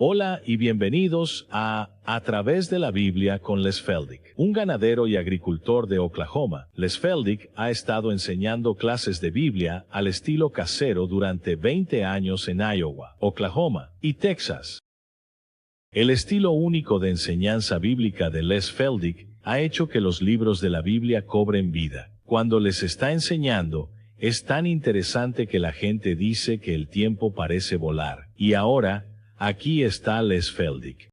Hola y bienvenidos a través de la Biblia con Les Feldick. Un ganadero y agricultor de Oklahoma, Les Feldick ha estado enseñando clases de Biblia al estilo casero durante 20 años en Iowa, Oklahoma y Texas. El estilo único de enseñanza bíblica de Les Feldick ha hecho que los libros de la Biblia cobren vida. Cuando les está enseñando, es tan interesante que la gente dice que el tiempo parece volar. Y ahora, aquí está Les Feldick.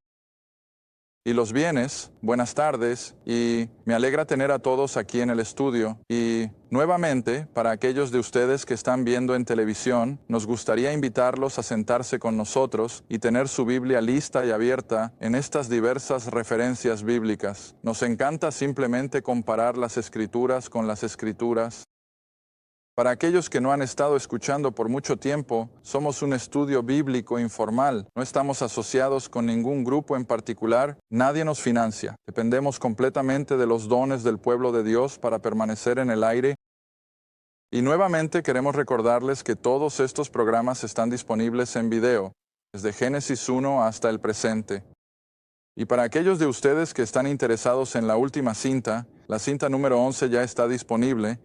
Y los bienes, buenas tardes, y me alegra tener a todos aquí en el estudio. Y nuevamente, para aquellos de ustedes que están viendo en televisión, nos gustaría invitarlos a sentarse con nosotros y tener su Biblia lista y abierta en estas diversas referencias bíblicas. Nos encanta simplemente comparar las Escrituras con las Escrituras. Para aquellos que no han estado escuchando por mucho tiempo, somos un estudio bíblico informal. No estamos asociados con ningún grupo en particular. Nadie nos financia. Dependemos completamente de los dones del pueblo de Dios para permanecer en el aire. Y nuevamente queremos recordarles que todos estos programas están disponibles en video, desde Génesis 1 hasta el presente. Y para aquellos de ustedes que están interesados en la última cinta, la cinta número 11 ya está disponible.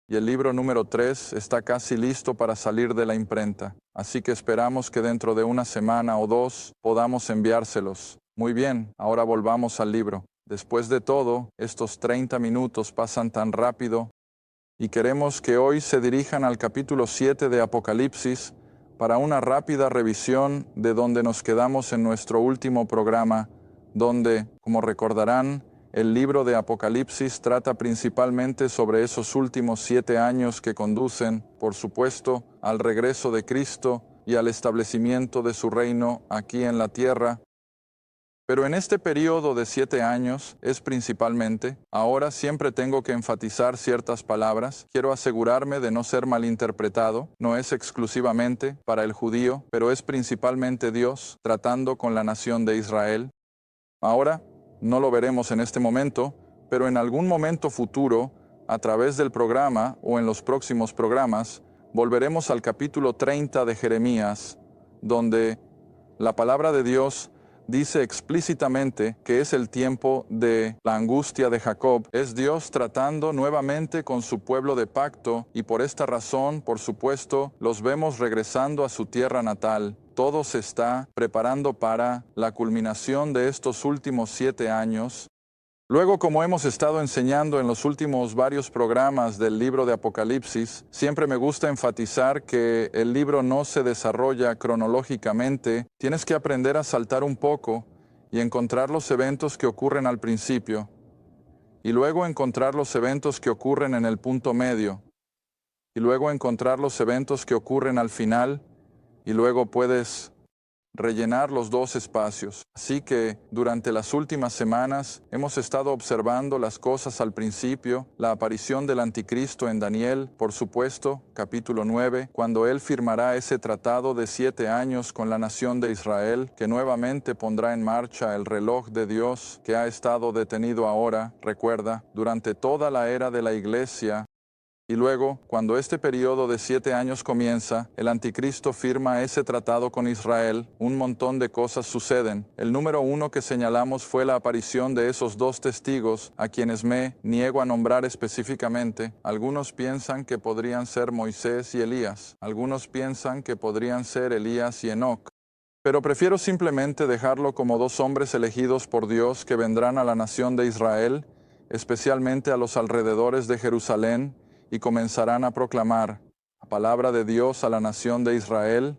Y el libro número 3 está casi listo para salir de la imprenta. Así que esperamos que dentro de una semana o dos podamos enviárselos. Muy bien, ahora volvamos al libro. Después de todo, estos 30 minutos pasan tan rápido y queremos que hoy se dirijan al capítulo 7 de Apocalipsis para una rápida revisión de donde nos quedamos en nuestro último programa, donde, como recordarán, el libro de Apocalipsis trata principalmente sobre esos últimos 7 años que conducen, por supuesto, al regreso de Cristo y al establecimiento de su reino aquí en la tierra. Pero en este periodo de 7 años es principalmente, ahora siempre tengo que enfatizar ciertas palabras, quiero asegurarme de no ser malinterpretado, no es exclusivamente para el judío, pero es principalmente Dios tratando con la nación de Israel. Ahora, no lo veremos en este momento, pero en algún momento futuro, a través del programa o en los próximos programas, volveremos al capítulo 30 de Jeremías, donde la palabra de Dios dice explícitamente que es el tiempo de la angustia de Jacob. Es Dios tratando nuevamente con su pueblo de pacto y por esta razón, por supuesto, los vemos regresando a su tierra natal. Todo se está preparando para la culminación de estos últimos 7 años. Luego, como hemos estado enseñando en los últimos varios programas del libro de Apocalipsis, siempre me gusta enfatizar que el libro no se desarrolla cronológicamente. Tienes que aprender a saltar un poco y encontrar los eventos que ocurren al principio, y luego encontrar los eventos que ocurren en el punto medio, y luego encontrar los eventos que ocurren al final, y luego puedes rellenar los dos espacios. Así que durante las últimas semanas hemos estado observando las cosas al principio, la aparición del anticristo en Daniel, por supuesto, capítulo 9, cuando él firmará ese tratado de 7 años con la nación de Israel, que nuevamente pondrá en marcha el reloj de Dios que ha estado detenido ahora, recuerda, durante toda la era de la iglesia. Y luego, cuando este periodo de 7 años comienza, el anticristo firma ese tratado con Israel, un montón de cosas suceden. El número 1 que señalamos fue la aparición de esos 2 testigos, a quienes me niego a nombrar específicamente. Algunos piensan que podrían ser Moisés y Elías. Algunos piensan que podrían ser Elías y Enoc. Pero prefiero simplemente dejarlo como 2 hombres elegidos por Dios que vendrán a la nación de Israel, especialmente a los alrededores de Jerusalén, y comenzarán a proclamar la palabra de Dios a la nación de Israel.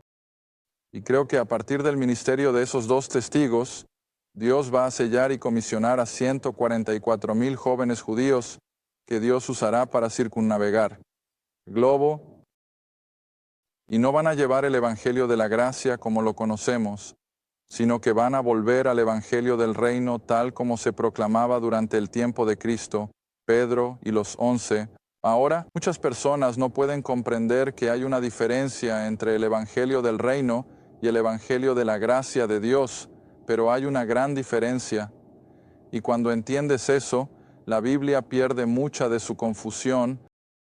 Y creo que a partir del ministerio de esos 2 testigos, Dios va a sellar y comisionar a 144,000 jóvenes judíos que Dios usará para circunnavegar el globo. Y no van a llevar el evangelio de la gracia como lo conocemos, sino que van a volver al evangelio del reino tal como se proclamaba durante el tiempo de Cristo, Pedro y los 11. Ahora, muchas personas no pueden comprender que hay una diferencia entre el evangelio del reino y el evangelio de la gracia de Dios, pero hay una gran diferencia. Y cuando entiendes eso, la Biblia pierde mucha de su confusión,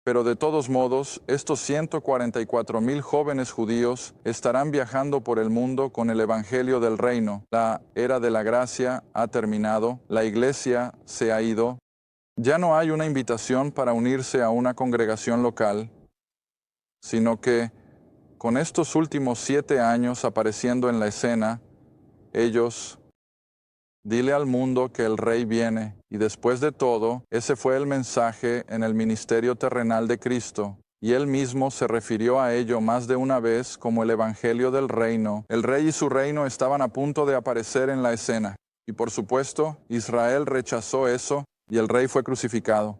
Pero de todos modos, estos 144,000 jóvenes judíos estarán viajando por el mundo con el Evangelio del Reino. La era de la gracia ha terminado, la iglesia se ha ido. Ya no hay una invitación para unirse a una congregación local, sino que con estos últimos 7 años apareciendo en la escena, ellos, dile al mundo que el Rey viene, y después de todo, ese fue el mensaje en el ministerio terrenal de Cristo, y él mismo se refirió a ello más de una vez como el Evangelio del Reino. El Rey y su reino estaban a punto de aparecer en la escena, y por supuesto, Israel rechazó eso, y el Rey fue crucificado.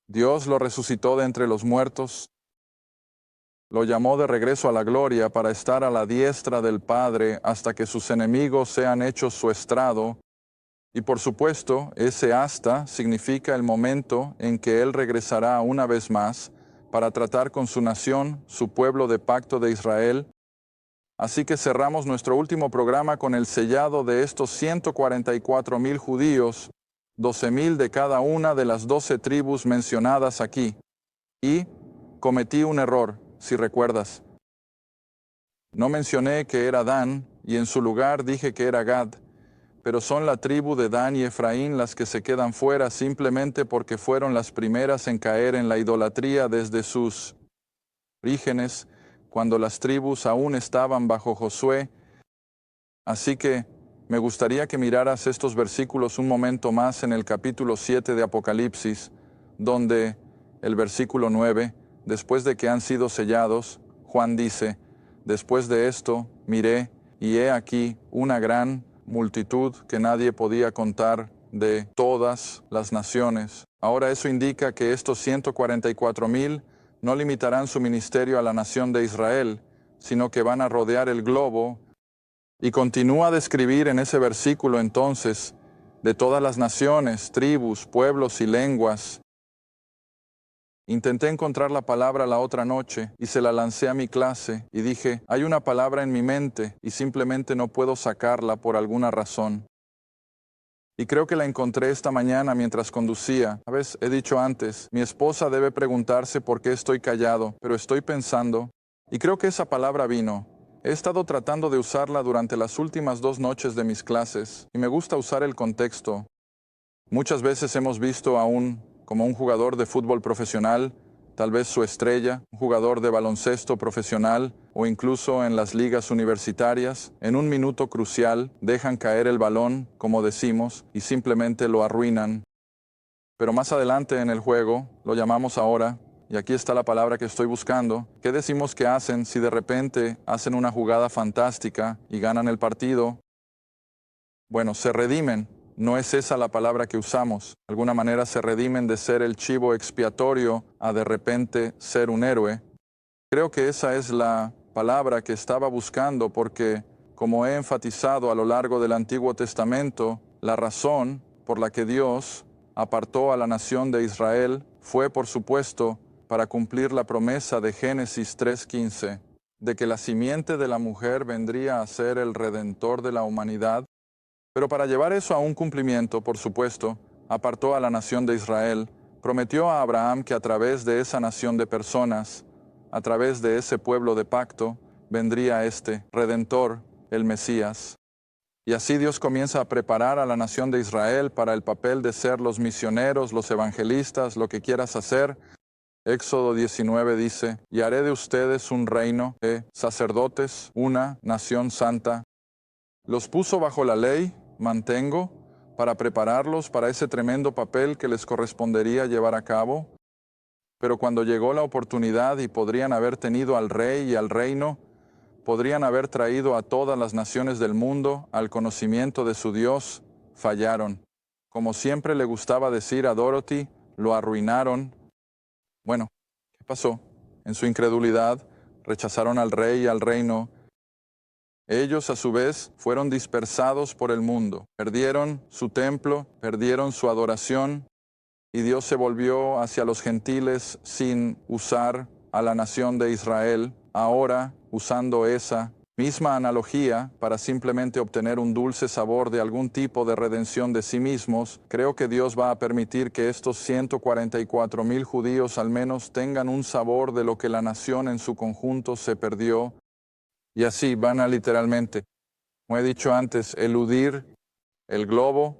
Dios lo resucitó de entre los muertos, lo llamó de regreso a la gloria para estar a la diestra del Padre hasta que sus enemigos sean hechos su estrado. Y por supuesto, ese hasta significa el momento en que Él regresará una vez más para tratar con su nación, su pueblo de pacto de Israel. Así que cerramos nuestro último programa con el sellado de estos 144,000 judíos, 12,000 de cada una de las 12 tribus mencionadas aquí. Y cometí un error. Si recuerdas, no mencioné que era Dan, y en su lugar dije que era Gad, pero son la tribu de Dan y Efraín las que se quedan fuera simplemente porque fueron las primeras en caer en la idolatría desde sus orígenes, cuando las tribus aún estaban bajo Josué. Así que me gustaría que miraras estos versículos un momento más en el capítulo 7 de Apocalipsis, donde el versículo 9, después de que han sido sellados, Juan dice, después de esto miré, y he aquí una gran multitud que nadie podía contar de todas las naciones. Ahora eso indica que estos 144,000 no limitarán su ministerio a la nación de Israel, sino que van a rodear el globo. Y continúa a describir en ese versículo entonces de todas las naciones, tribus, pueblos y lenguas. Intenté encontrar la palabra la otra noche y se la lancé a mi clase y dije, hay una palabra en mi mente y simplemente no puedo sacarla por alguna razón. Y creo que la encontré esta mañana mientras conducía. A veces he dicho antes, mi esposa debe preguntarse por qué estoy callado, pero estoy pensando, y creo que esa palabra vino. He estado tratando de usarla durante las últimas 2 noches de mis clases y me gusta usar el contexto. Muchas veces hemos visto como un jugador de fútbol profesional, tal vez su estrella, un jugador de baloncesto profesional o incluso en las ligas universitarias, en un minuto crucial dejan caer el balón, como decimos, y simplemente lo arruinan. Pero más adelante en el juego, lo llamamos ahora, y aquí está la palabra que estoy buscando, ¿qué decimos que hacen si de repente hacen una jugada fantástica y ganan el partido? Bueno, se redimen. No es esa la palabra que usamos. De alguna manera se redimen de ser el chivo expiatorio a de repente ser un héroe. Creo que esa es la palabra que estaba buscando porque, como he enfatizado a lo largo del Antiguo Testamento, la razón por la que Dios apartó a la nación de Israel fue, por supuesto, para cumplir la promesa de Génesis 3:15, de que la simiente de la mujer vendría a ser el redentor de la humanidad. Pero para llevar eso a un cumplimiento, por supuesto, apartó a la nación de Israel, prometió a Abraham que a través de esa nación de personas, a través de ese pueblo de pacto, vendría este Redentor, el Mesías. Y así Dios comienza a preparar a la nación de Israel para el papel de ser los misioneros, los evangelistas, lo que quieras hacer. Éxodo 19 dice, y haré de ustedes un reino de sacerdotes, una nación santa. Los puso bajo la ley, mantengo, para prepararlos para ese tremendo papel que les correspondería llevar a cabo. Pero cuando llegó la oportunidad y podrían haber tenido al rey y al reino, podrían haber traído a todas las naciones del mundo al conocimiento de su Dios, fallaron. Como siempre le gustaba decir a Dorothy, lo arruinaron. Bueno, ¿qué pasó? En su incredulidad, rechazaron al rey y al reino. Ellos, a su vez, fueron dispersados por el mundo. Perdieron su templo, perdieron su adoración, y Dios se volvió hacia los gentiles sin usar a la nación de Israel, ahora usando esa. misma analogía, para simplemente obtener un dulce sabor de algún tipo de redención de sí mismos, creo que Dios va a permitir que estos 144,000 judíos al menos tengan un sabor de lo que la nación en su conjunto se perdió. Y así van a literalmente, como he dicho antes, eludir el globo,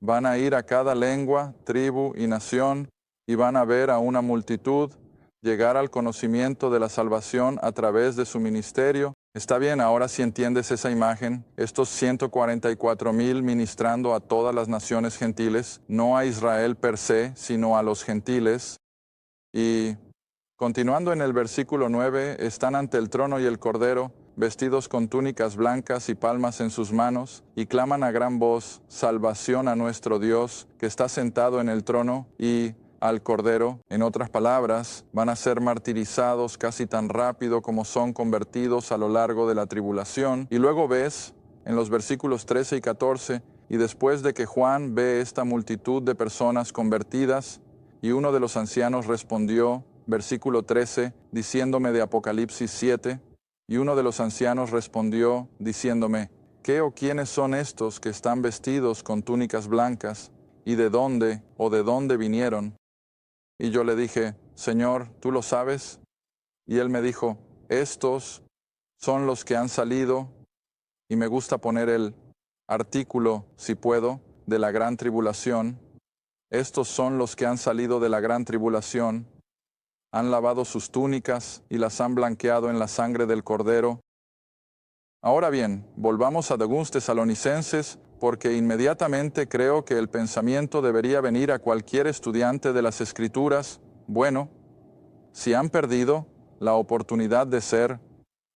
van a ir a cada lengua, tribu y nación y van a ver a una multitud llegar al conocimiento de la salvación a través de su ministerio. Está bien, ahora si entiendes esa imagen, estos 144,000 ministrando a todas las naciones gentiles, no a Israel per se, sino a los gentiles. Y continuando en el versículo 9, están ante el trono y el Cordero, vestidos con túnicas blancas y palmas en sus manos, y claman a gran voz, salvación a nuestro Dios, que está sentado en el trono, y al Cordero. En otras palabras, van a ser martirizados casi tan rápido como son convertidos a lo largo de la tribulación. Y luego ves, en los versículos 13 y 14, y después de que Juan ve esta multitud de personas convertidas, y uno de los ancianos respondió, versículo 13, diciéndome de Apocalipsis 7, y uno de los ancianos respondió, diciéndome, ¿qué o quiénes son estos que están vestidos con túnicas blancas? ¿Y de dónde o de dónde vinieron? Y yo le dije, Señor, ¿tú lo sabes? Y él me dijo, estos son los que han salido, y me gusta poner el artículo, si puedo, de la gran tribulación. Estos son los que han salido de la gran tribulación, han lavado sus túnicas y las han blanqueado en la sangre del Cordero. Ahora bien, volvamos a 2 Tesalonicenses, porque inmediatamente creo que el pensamiento debería venir a cualquier estudiante de las Escrituras. Bueno, si han perdido la oportunidad de ser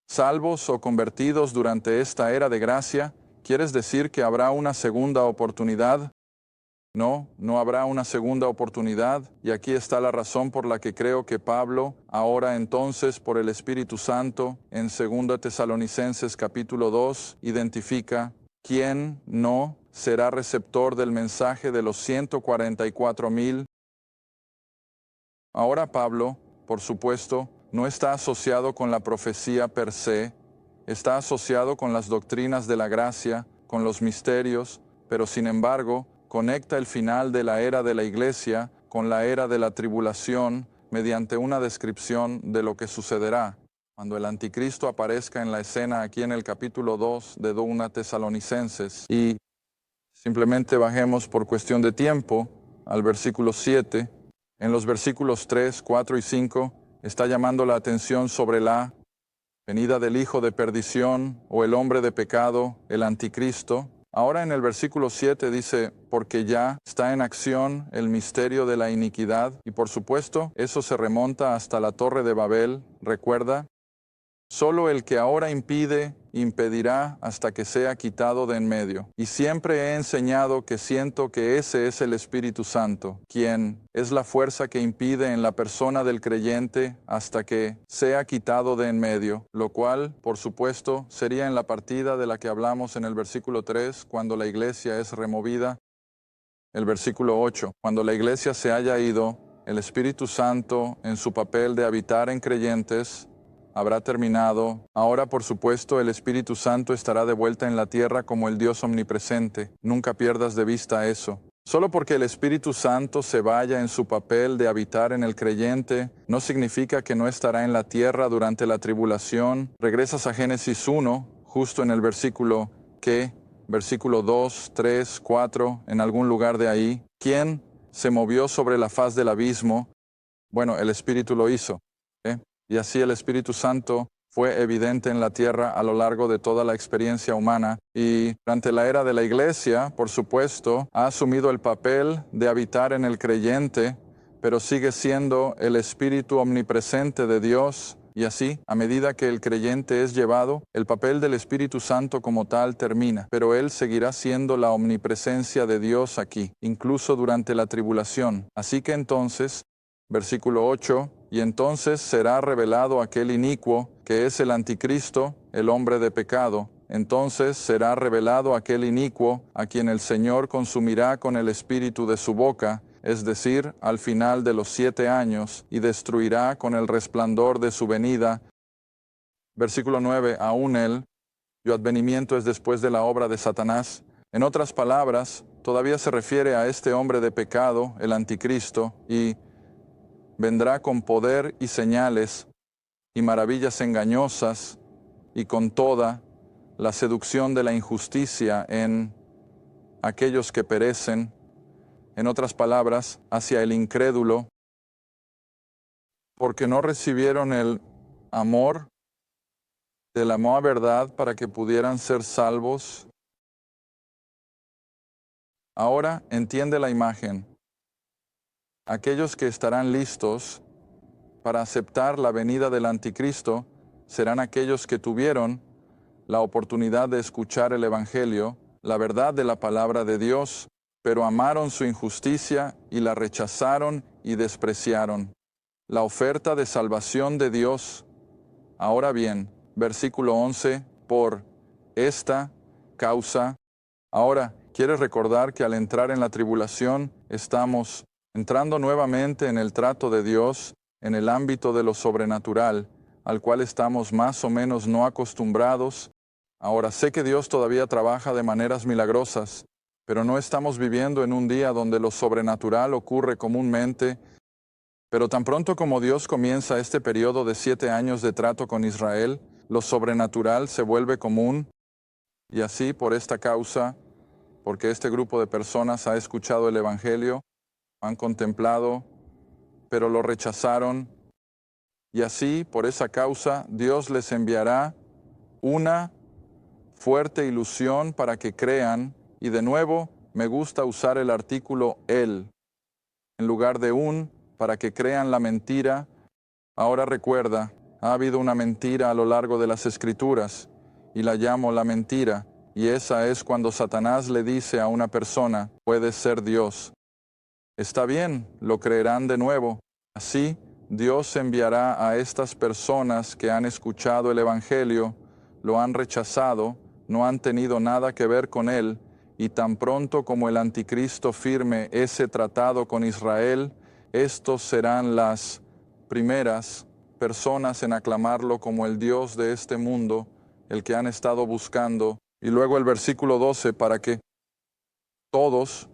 salvos o convertidos durante esta era de gracia, ¿quieres decir que habrá una segunda oportunidad? No, no habrá una segunda oportunidad, y aquí está la razón por la que creo que Pablo, ahora entonces por el Espíritu Santo, en 2 Tesalonicenses capítulo 2, identifica quién no será receptor del mensaje de los 144,000. Ahora Pablo, por supuesto, no está asociado con la profecía per se, está asociado con las doctrinas de la gracia, con los misterios, pero sin embargo, conecta el final de la era de la iglesia con la era de la tribulación mediante una descripción de lo que sucederá cuando el anticristo aparezca en la escena aquí en el capítulo 2 de 2 Tesalonicenses. Y simplemente bajemos por cuestión de tiempo al versículo 7. En los versículos 3, 4 y 5 está llamando la atención sobre la venida del hijo de perdición o el hombre de pecado, el anticristo. Ahora en el versículo 7 dice, porque ya está en acción el misterio de la iniquidad, y por supuesto, eso se remonta hasta la Torre de Babel, recuerda, solo el que ahora impide, impedirá hasta que sea quitado de en medio. Y siempre he enseñado que siento que ese es el Espíritu Santo, quien es la fuerza que impide en la persona del creyente hasta que sea quitado de en medio, lo cual, por supuesto, sería en la partida de la que hablamos en el versículo 3, cuando la iglesia es removida. El versículo 8, cuando la iglesia se haya ido, el Espíritu Santo, en su papel de habitar en creyentes, habrá terminado. Ahora, por supuesto, el Espíritu Santo estará de vuelta en la tierra como el Dios omnipresente. Nunca pierdas de vista eso. Solo porque el Espíritu Santo se vaya en su papel de habitar en el creyente, no significa que no estará en la tierra durante la tribulación. Regresas a Génesis 1, justo en el versículo versículo 2, 3, 4, en algún lugar de ahí. ¿Quién se movió sobre la faz del abismo? Bueno, el Espíritu lo hizo. Y así el Espíritu Santo fue evidente en la tierra a lo largo de toda la experiencia humana. Y durante la era de la iglesia, por supuesto, ha asumido el papel de habitar en el creyente, pero sigue siendo el Espíritu omnipresente de Dios. Y así, a medida que el creyente es llevado, el papel del Espíritu Santo como tal termina, pero Él seguirá siendo la omnipresencia de Dios aquí, incluso durante la tribulación. Así que entonces, versículo 8, y entonces será revelado aquel inicuo, que es el anticristo, el hombre de pecado. Entonces será revelado aquel inicuo, a quien el Señor consumirá con el espíritu de su boca, es decir, al final de los 7 años, y destruirá con el resplandor de su venida. Versículo 9, aún él, Su advenimiento es después de la obra de Satanás. En otras palabras, todavía se refiere a este hombre de pecado, el anticristo, y vendrá con poder y señales y maravillas engañosas y con toda la seducción de la injusticia en aquellos que perecen, en otras palabras, hacia el incrédulo, porque no recibieron el amor de la nueva verdad para que pudieran ser salvos. Ahora entiende la imagen. Aquellos que estarán listos para aceptar la venida del anticristo serán aquellos que tuvieron la oportunidad de escuchar el Evangelio, la verdad de la palabra de Dios, pero amaron su injusticia y la rechazaron y despreciaron. La oferta de salvación de Dios. Ahora bien, versículo 11, por esta causa. Ahora, ¿quieres recordar que al entrar en la tribulación estamos entrando nuevamente en el trato de Dios, en el ámbito de lo sobrenatural, al cual estamos más o menos no acostumbrados? Ahora, sé que Dios todavía trabaja de maneras milagrosas, pero no estamos viviendo en un día donde lo sobrenatural ocurre comúnmente. Pero tan pronto como Dios comienza este periodo de 7 años de trato con Israel, lo sobrenatural se vuelve común, y así por esta causa, porque este grupo de personas ha escuchado el Evangelio, han contemplado, pero lo rechazaron, y así por esa causa Dios les enviará una fuerte ilusión para que crean, y de nuevo me gusta usar el artículo él, en lugar de un, para que crean la mentira. Ahora recuerda, ha habido una mentira a lo largo de las Escrituras, y la llamo la mentira, y esa es cuando Satanás le dice a una persona, puedes ser Dios. Está bien, lo creerán de nuevo. Así, Dios enviará a estas personas que han escuchado el Evangelio, lo han rechazado, no han tenido nada que ver con él, y tan pronto como el anticristo firme ese tratado con Israel, estos serán las primeras personas en aclamarlo como el Dios de este mundo, el que han estado buscando. Y luego el versículo 12, para que todos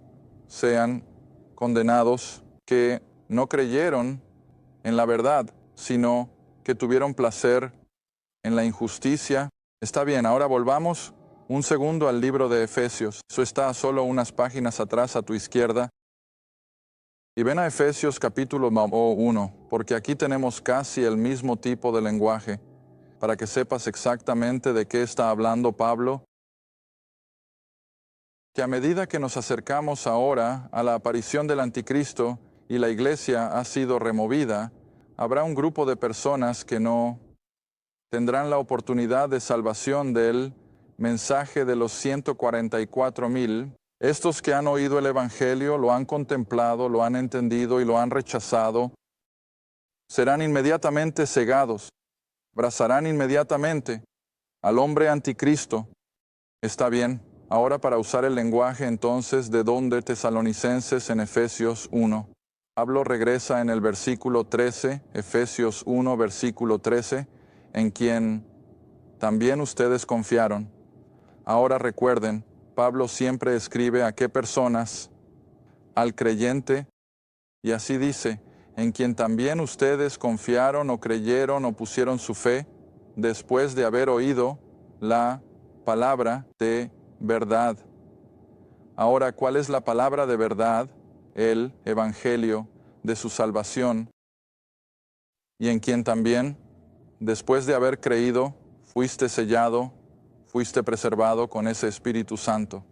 sean condenados, que no creyeron en la verdad, sino que tuvieron placer en la injusticia. Está bien, ahora volvamos un segundo al libro de Efesios. Eso está solo unas páginas atrás a tu izquierda. Y ven a Efesios capítulo 1, porque aquí tenemos casi el mismo tipo de lenguaje, para que sepas exactamente de qué está hablando Pablo. Que a medida que nos acercamos ahora a la aparición del anticristo y la iglesia ha sido removida, habrá un grupo de personas que no tendrán la oportunidad de salvación del mensaje de los 144,000. Estos que han oído el Evangelio, lo han contemplado, lo han entendido y lo han rechazado, serán inmediatamente cegados, abrazarán inmediatamente al hombre anticristo. Está bien, ahora para usar el lenguaje entonces de don de Tesalonicenses en Efesios 1. Pablo regresa en el versículo 13, Efesios 1, versículo 13, en quien también ustedes confiaron. Ahora recuerden, Pablo siempre escribe a qué personas, al creyente, y así dice, en quien también ustedes confiaron o creyeron o pusieron su fe, después de haber oído la palabra de verdad. Ahora, ¿cuál es la palabra de verdad? El Evangelio de su salvación, y en quien también, después de haber creído, fuiste sellado, fuiste preservado con ese Espíritu Santo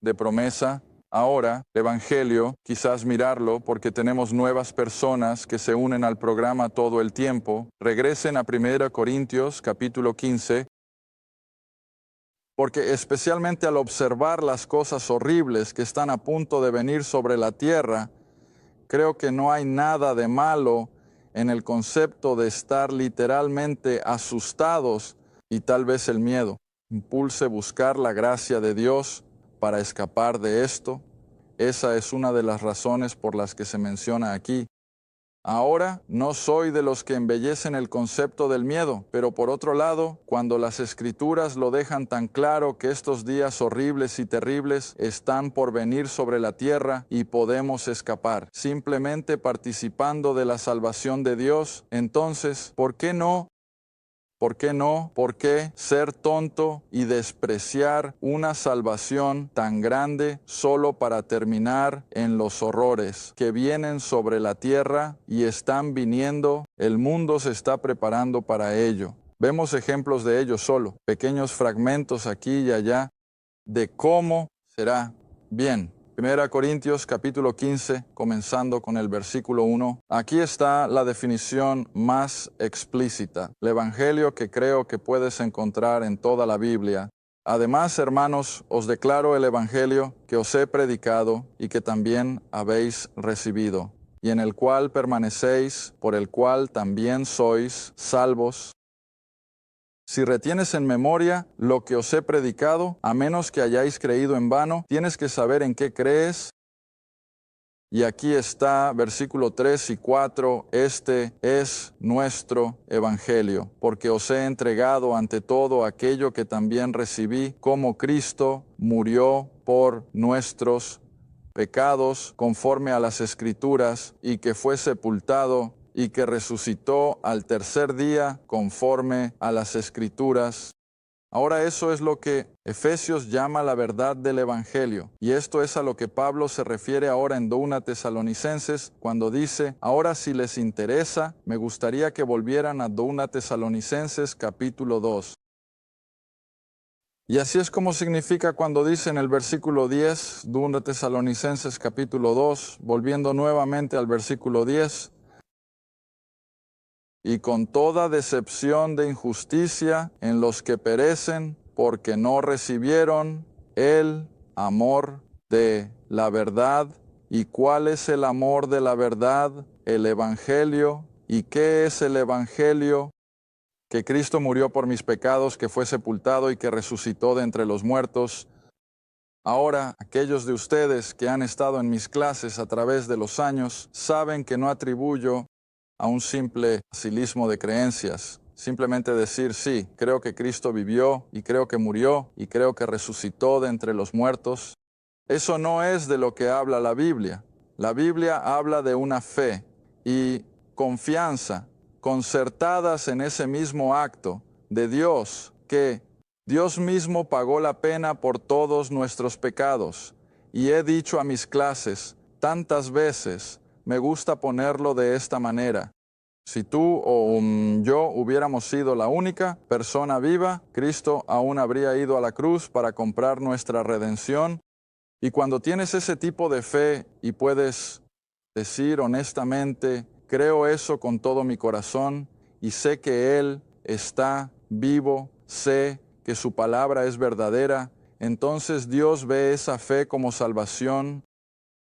de promesa. Ahora, el Evangelio, quizás mirarlo porque tenemos nuevas personas que se unen al programa todo el tiempo. Regresen a 1 Corintios capítulo 15, porque especialmente al observar las cosas horribles que están a punto de venir sobre la tierra, creo que no hay nada de malo en el concepto de estar literalmente asustados y tal vez el miedo impulse buscar la gracia de Dios para escapar de esto. Esa es una de las razones por las que se menciona aquí. Ahora no soy de los que embellecen el concepto del miedo, pero por otro lado, cuando las Escrituras lo dejan tan claro que estos días horribles y terribles están por venir sobre la tierra y podemos escapar, simplemente participando de la salvación de Dios, entonces, ¿por qué no? ¿Por qué no? ¿Por qué ser tonto y despreciar una salvación tan grande solo para terminar en los horrores que vienen sobre la tierra y están viniendo? El mundo se está preparando para ello. Vemos ejemplos de ello solo, pequeños fragmentos aquí y allá de cómo será. Bien. 1 Corintios capítulo 15, comenzando con el versículo 1. Aquí está la definición más explícita, el evangelio que creo que puedes encontrar en toda la Biblia. Además, hermanos, os declaro el evangelio que os he predicado y que también habéis recibido, y en el cual permanecéis, por el cual también sois salvos. Si retienes en memoria lo que os he predicado, a menos que hayáis creído en vano, tienes que saber en qué crees. Y aquí está, versículo 3 y 4, este es nuestro evangelio, porque os he entregado ante todo aquello que también recibí, como Cristo murió por nuestros pecados, conforme a las Escrituras, y que fue sepultado, y que resucitó al tercer día conforme a las Escrituras. Ahora eso es lo que Efesios llama la verdad del Evangelio. Y esto es a lo que Pablo se refiere ahora en 2 Tesalonicenses cuando dice, ahora si les interesa, me gustaría que volvieran a 2 Tesalonicenses capítulo 2. Y así es como significa cuando dice en el versículo 10, 2 Tesalonicenses capítulo 2, volviendo nuevamente al versículo 10, y con toda decepción de injusticia en los que perecen, porque no recibieron el amor de la verdad. ¿Y cuál es el amor de la verdad? El Evangelio. ¿Y qué es el Evangelio? Que Cristo murió por mis pecados, que fue sepultado y que resucitó de entre los muertos. Ahora, aquellos de ustedes que han estado en mis clases a través de los años, saben que no atribuyo a un simple facilismo de creencias. Simplemente decir, sí, creo que Cristo vivió y creo que murió y creo que resucitó de entre los muertos. Eso no es de lo que habla la Biblia. La Biblia habla de una fe y confianza concertadas en ese mismo acto de Dios, que Dios mismo pagó la pena por todos nuestros pecados. Y he dicho a mis clases tantas veces, me gusta ponerlo de esta manera. Si tú o yo hubiéramos sido la única persona viva, Cristo aún habría ido a la cruz para comprar nuestra redención. Y cuando tienes ese tipo de fe y puedes decir honestamente, creo eso con todo mi corazón y sé que Él está vivo, sé que su palabra es verdadera, entonces Dios ve esa fe como salvación,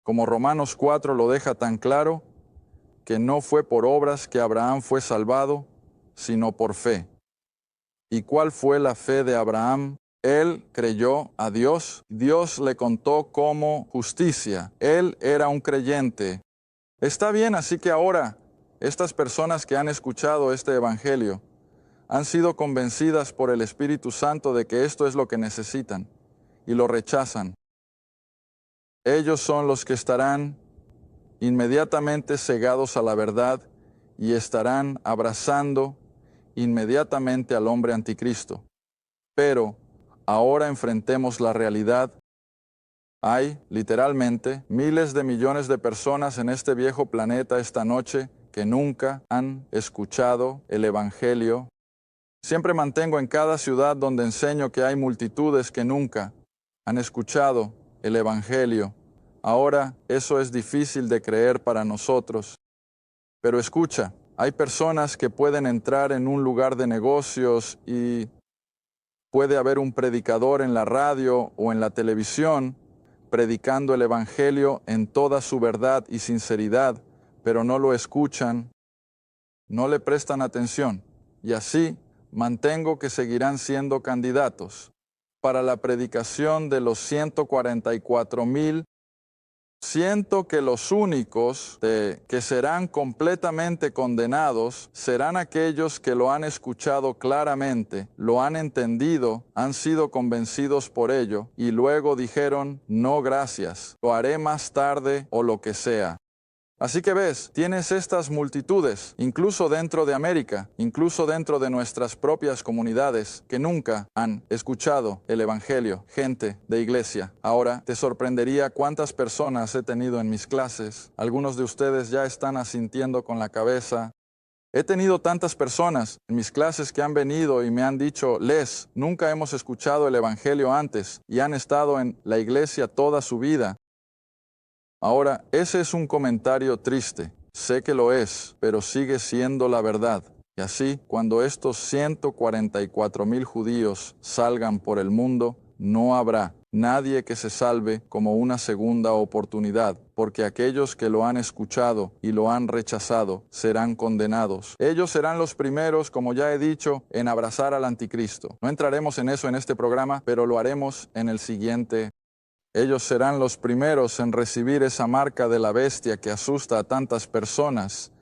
como Romanos 4 lo deja tan claro, que no fue por obras que Abraham fue salvado, sino por fe. ¿Y cuál fue la fe de Abraham? Él creyó a Dios, Dios le contó como justicia. Él era un creyente. Está bien, así que ahora, estas personas que han escuchado este evangelio han sido convencidas por el Espíritu Santo de que esto es lo que necesitan y lo rechazan. Ellos son los que estarán inmediatamente cegados a la verdad y estarán abrazando inmediatamente al hombre anticristo. Pero ahora enfrentemos la realidad. Hay, literalmente, miles de millones de personas en este viejo planeta esta noche que nunca han escuchado el Evangelio. Siempre mantengo en cada ciudad donde enseño que hay multitudes que nunca han escuchado el Evangelio. Ahora eso es difícil de creer para nosotros. Pero escucha, hay personas que pueden entrar en un lugar de negocios y puede haber un predicador en la radio o en la televisión predicando el Evangelio en toda su verdad y sinceridad, pero no lo escuchan, no le prestan atención. Y así mantengo que seguirán siendo candidatos para la predicación de los 144,000 Siento que los únicos que serán completamente condenados serán aquellos que lo han escuchado claramente, lo han entendido, han sido convencidos por ello y luego dijeron, no gracias, lo haré más tarde o lo que sea. Así que ves, tienes estas multitudes, incluso dentro de América, incluso dentro de nuestras propias comunidades, que nunca han escuchado el Evangelio, gente de iglesia. Ahora, te sorprendería cuántas personas he tenido en mis clases. Algunos de ustedes ya están asintiendo con la cabeza. He tenido tantas personas en mis clases que han venido y me han dicho, Les, nunca hemos escuchado el Evangelio antes y han estado en la iglesia toda su vida. Ahora, ese es un comentario triste. Sé que lo es, pero sigue siendo la verdad. Y así, cuando estos 144,000 judíos salgan por el mundo, no habrá nadie que se salve como una segunda oportunidad, porque aquellos que lo han escuchado y lo han rechazado serán condenados. Ellos serán los primeros, como ya he dicho, en abrazar al anticristo. No entraremos en eso en este programa, pero lo haremos en el siguiente. Ellos serán los primeros en recibir esa marca de la bestia que asusta a tantas personas.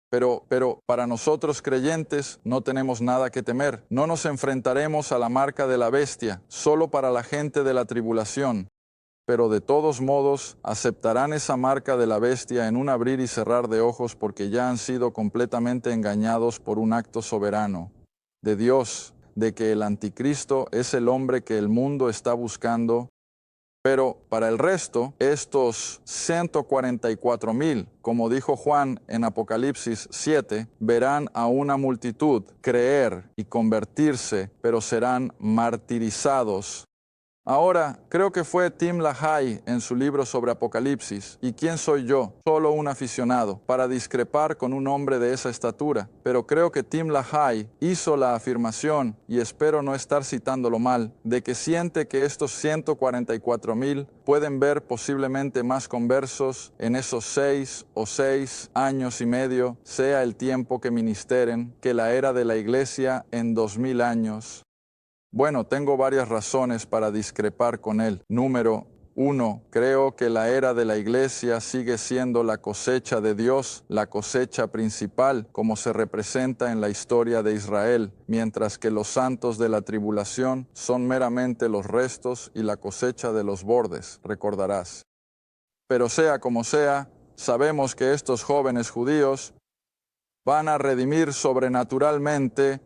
Pero para nosotros creyentes no tenemos nada que temer. No nos enfrentaremos a la marca de la bestia, solo para la gente de la tribulación. Pero de todos modos aceptarán esa marca de la bestia en un abrir y cerrar de ojos porque ya han sido completamente engañados por un acto soberano de Dios, de que el anticristo es el hombre que el mundo está buscando. Pero para el resto, estos 144,000, como dijo Juan en Apocalipsis 7, verán a una multitud creer y convertirse, pero serán martirizados. Ahora, creo que fue Tim LaHaye en su libro sobre Apocalipsis. ¿Y quién soy yo? Solo un aficionado, para discrepar con un hombre de esa estatura. Pero creo que Tim LaHaye hizo la afirmación, y espero no estar citándolo mal, de que siente que estos 144,000 pueden ver posiblemente más conversos en esos 6 o 6 años y medio, sea el tiempo que ministeren, que la era de la iglesia en 2000 años. Bueno, tengo varias razones para discrepar con él. Número 1, creo que la era de la iglesia sigue siendo la cosecha de Dios, la cosecha principal, como se representa en la historia de Israel, mientras que los santos de la tribulación son meramente los restos y la cosecha de los bordes, recordarás. Pero sea como sea, sabemos que estos jóvenes judíos van a redimir sobrenaturalmente,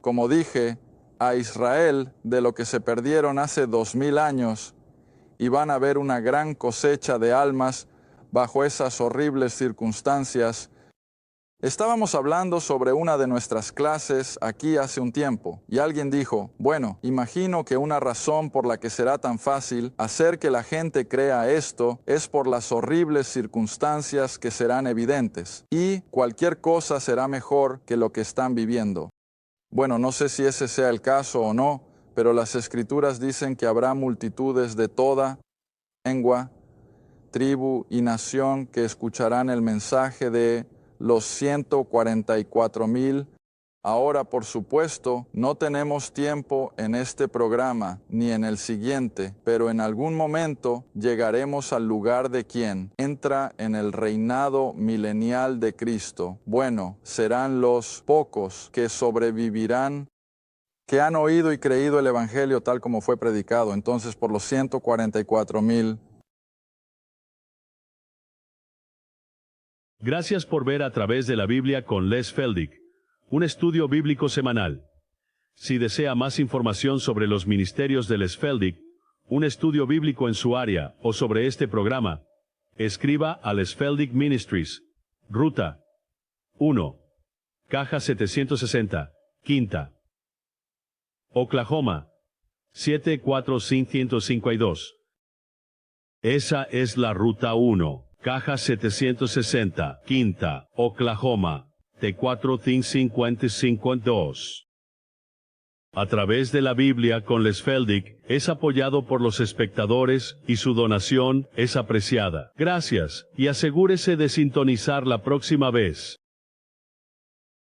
como dije, a Israel de lo que se perdieron hace 2000 años y van a ver una gran cosecha de almas bajo esas horribles circunstancias. Estábamos hablando sobre una de nuestras clases aquí hace un tiempo y alguien dijo, bueno, imagino que una razón por la que será tan fácil hacer que la gente crea esto es por las horribles circunstancias que serán evidentes y cualquier cosa será mejor que lo que están viviendo. Bueno, no sé si ese sea el caso o no, pero las Escrituras dicen que habrá multitudes de toda lengua, tribu y nación que escucharán el mensaje de los 144,000. Ahora, por supuesto, no tenemos tiempo en este programa ni en el siguiente, pero en algún momento llegaremos al lugar de quien entra en el reinado milenial de Cristo. Bueno, serán los pocos que sobrevivirán, que han oído y creído el Evangelio tal como fue predicado. Entonces, por los 144,000. Gracias por ver A Través de la Biblia con Les Feldick, un estudio bíblico semanal. Si desea más información sobre los ministerios de Les Feldick, un estudio bíblico en su área o sobre este programa, escriba a Les Feldick Ministries, Ruta 1, Caja 760, Quinta, Oklahoma 74552. Esa es la Ruta 1, Caja 760, Quinta, Oklahoma T4-552. A Través de la Biblia con Les Feldick es apoyado por los espectadores y su donación es apreciada. Gracias y asegúrese de sintonizar la próxima vez.